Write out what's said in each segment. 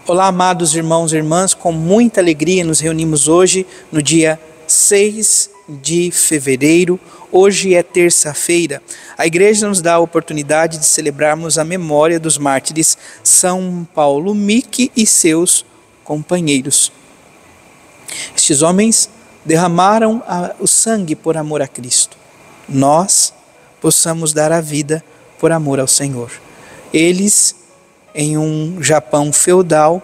Olá, amados irmãos e irmãs, com muita alegria nos reunimos hoje, no dia 6 de fevereiro. Hoje é terça-feira. A igreja nos dá a oportunidade de celebrarmos a memória dos mártires São Paulo Mique e seus companheiros. Estes homens derramaram o sangue por amor a Cristo. Nós possamos dar a vida por amor ao Senhor. Eles, em um Japão feudal,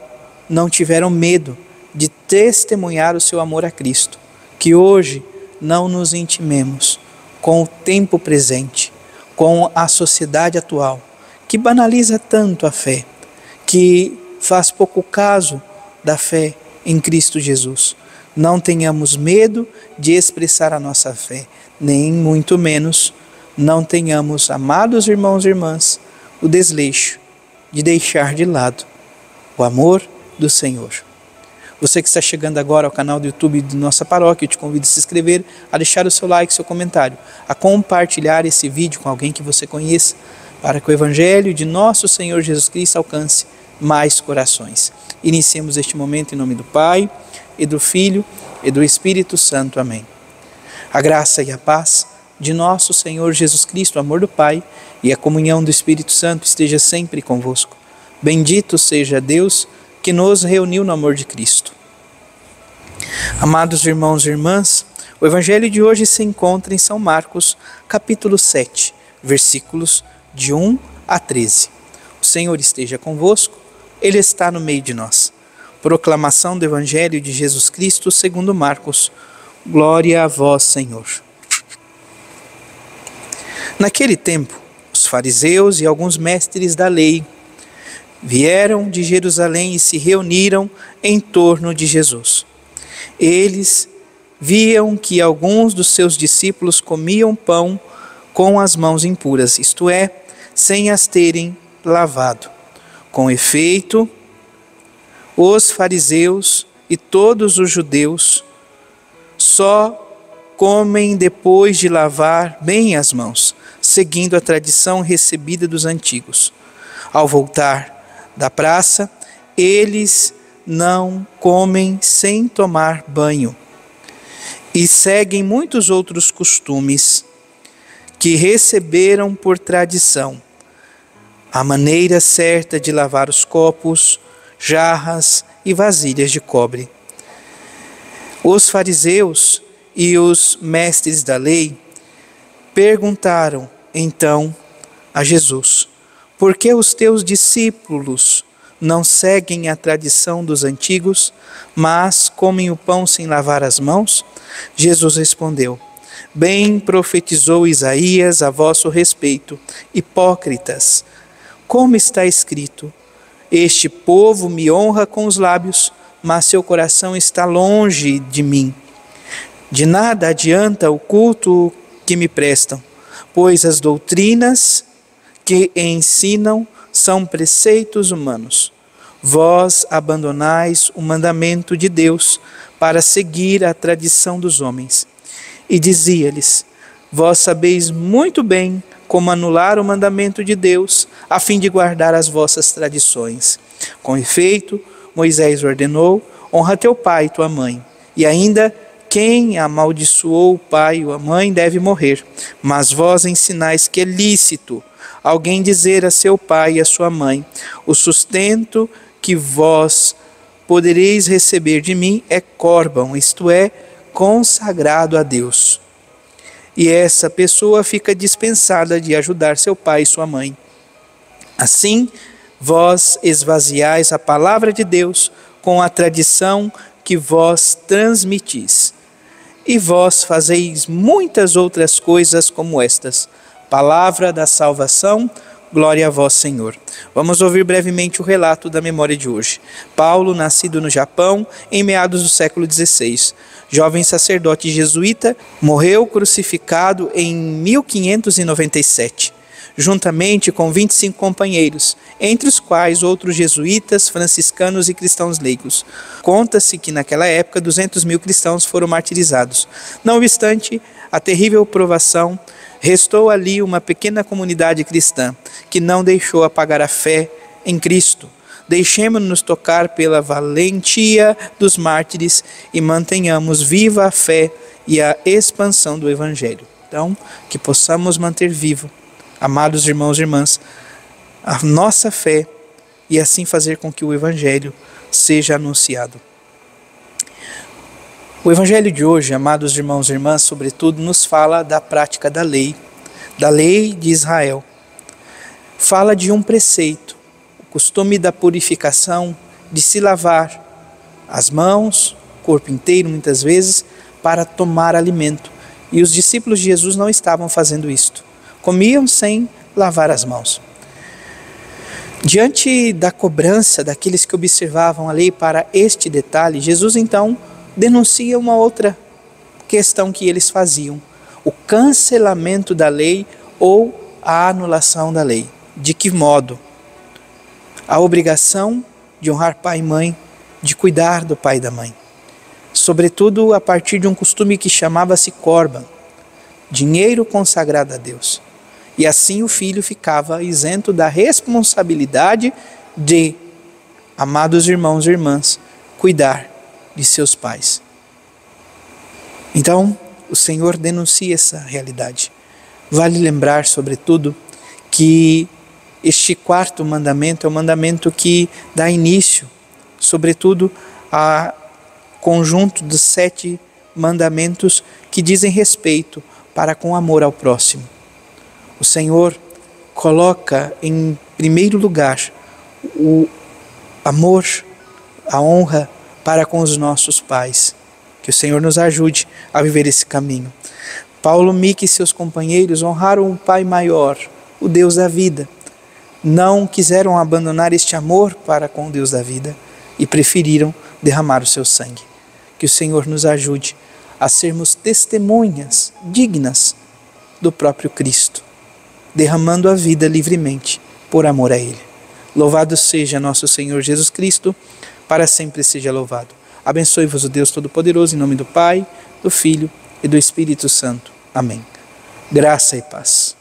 não tiveram medo de testemunhar o seu amor a Cristo. Que hoje não nos intimemos com o tempo presente, com a sociedade atual, que banaliza tanto a fé, que faz pouco caso da fé em Cristo Jesus. Não tenhamos medo de expressar a nossa fé, nem muito menos não tenhamos, amados irmãos e irmãs, o desleixo de deixar de lado o amor do Senhor. Você que está chegando agora ao canal do YouTube de nossa paróquia, eu te convido a se inscrever, a deixar o seu like, seu comentário, a compartilhar esse vídeo com alguém que você conheça, para que o Evangelho de nosso Senhor Jesus Cristo alcance mais corações. Iniciemos este momento em nome do Pai, e do Filho, e do Espírito Santo. Amém. A graça e a paz de nosso Senhor Jesus Cristo, o amor do Pai e a comunhão do Espírito Santo esteja sempre convosco. Bendito seja Deus que nos reuniu no amor de Cristo. Amados irmãos e irmãs, o Evangelho de hoje se encontra em São Marcos, capítulo 7, versículos de 1 a 13. O Senhor esteja convosco, Ele está no meio de nós. Proclamação do Evangelho de Jesus Cristo segundo Marcos. Glória a vós, Senhor. Naquele tempo, os fariseus e alguns mestres da lei vieram de Jerusalém e se reuniram em torno de Jesus. Eles viam que alguns dos seus discípulos comiam pão com as mãos impuras, isto é, sem as terem lavado. Com efeito, os fariseus e todos os judeus só comem depois de lavar bem as mãos, seguindo a tradição recebida dos antigos. Ao voltar da praça, eles não comem sem tomar banho e seguem muitos outros costumes que receberam por tradição. A maneira certa de lavar os copos, jarras e vasilhas de cobre. Os fariseus e os mestres da lei perguntaram então a Jesus: por que os teus discípulos não seguem a tradição dos antigos, mas comem o pão sem lavar as mãos? Jesus respondeu: bem profetizou Isaías a vosso respeito, hipócritas. Como está escrito: este povo me honra com os lábios, mas seu coração está longe de mim. De nada adianta o culto que me prestam, pois as doutrinas que ensinam são preceitos humanos. Vós abandonais o mandamento de Deus para seguir a tradição dos homens. E dizia-lhes: vós sabeis muito bem como anular o mandamento de Deus, a fim de guardar as vossas tradições. Com efeito, Moisés ordenou: honra teu pai e tua mãe, e ainda quem amaldiçoou o pai ou a mãe deve morrer. Mas vós ensinais que é lícito alguém dizer a seu pai e a sua mãe: o sustento que vós podereis receber de mim é córbão, isto é, consagrado a Deus. E essa pessoa fica dispensada de ajudar seu pai e sua mãe. Assim, vós esvaziais a palavra de Deus com a tradição que vós transmitis. E vós fazeis muitas outras coisas como estas. Palavra da salvação, glória a vós, Senhor. Vamos ouvir brevemente o relato da memória de hoje. Paulo, nascido no Japão, em meados do século XVI. Jovem sacerdote jesuíta, morreu crucificado em 1597. Juntamente com 25 companheiros, entre os quais outros jesuítas, franciscanos e cristãos leigos. Conta-se que naquela época 200.000 cristãos foram martirizados. Não obstante a terrível provação, restou ali uma pequena comunidade cristã que não deixou apagar a fé em Cristo. Deixemo-nos tocar pela valentia dos mártires e mantenhamos viva a fé e a expansão do Evangelho. Então, que possamos manter vivo, amados irmãos e irmãs, a nossa fé e assim fazer com que o Evangelho seja anunciado. O Evangelho de hoje, amados irmãos e irmãs, sobretudo, nos fala da prática da lei de Israel. Fala de um preceito, o costume da purificação, de se lavar as mãos, o corpo inteiro muitas vezes, para tomar alimento. E os discípulos de Jesus não estavam fazendo isto. Comiam sem lavar as mãos. Diante da cobrança daqueles que observavam a lei para este detalhe, Jesus então denuncia uma outra questão que eles faziam: o cancelamento da lei ou a anulação da lei. De que modo? A obrigação de honrar pai e mãe, de cuidar do pai e da mãe. Sobretudo a partir de um costume que chamava-se Corban, dinheiro consagrado a Deus. E assim o filho ficava isento da responsabilidade de, amados irmãos e irmãs, cuidar de seus pais. Então, o Senhor denuncia essa realidade. Vale lembrar, sobretudo, que este quarto mandamento é o mandamento que dá início, sobretudo, a conjunto dos 7 mandamentos que dizem respeito para com amor ao próximo. O Senhor coloca em primeiro lugar o amor, a honra para com os nossos pais. Que o Senhor nos ajude a viver esse caminho. Paulo, Mica e seus companheiros honraram o Pai maior, o Deus da vida. Não quiseram abandonar este amor para com o Deus da vida e preferiram derramar o seu sangue. Que o Senhor nos ajude a sermos testemunhas dignas do próprio Cristo, derramando a vida livremente por amor a Ele. Louvado seja nosso Senhor Jesus Cristo, para sempre seja louvado. Abençoe-vos o Deus Todo-Poderoso, em nome do Pai, do Filho e do Espírito Santo. Amém. Graça e paz.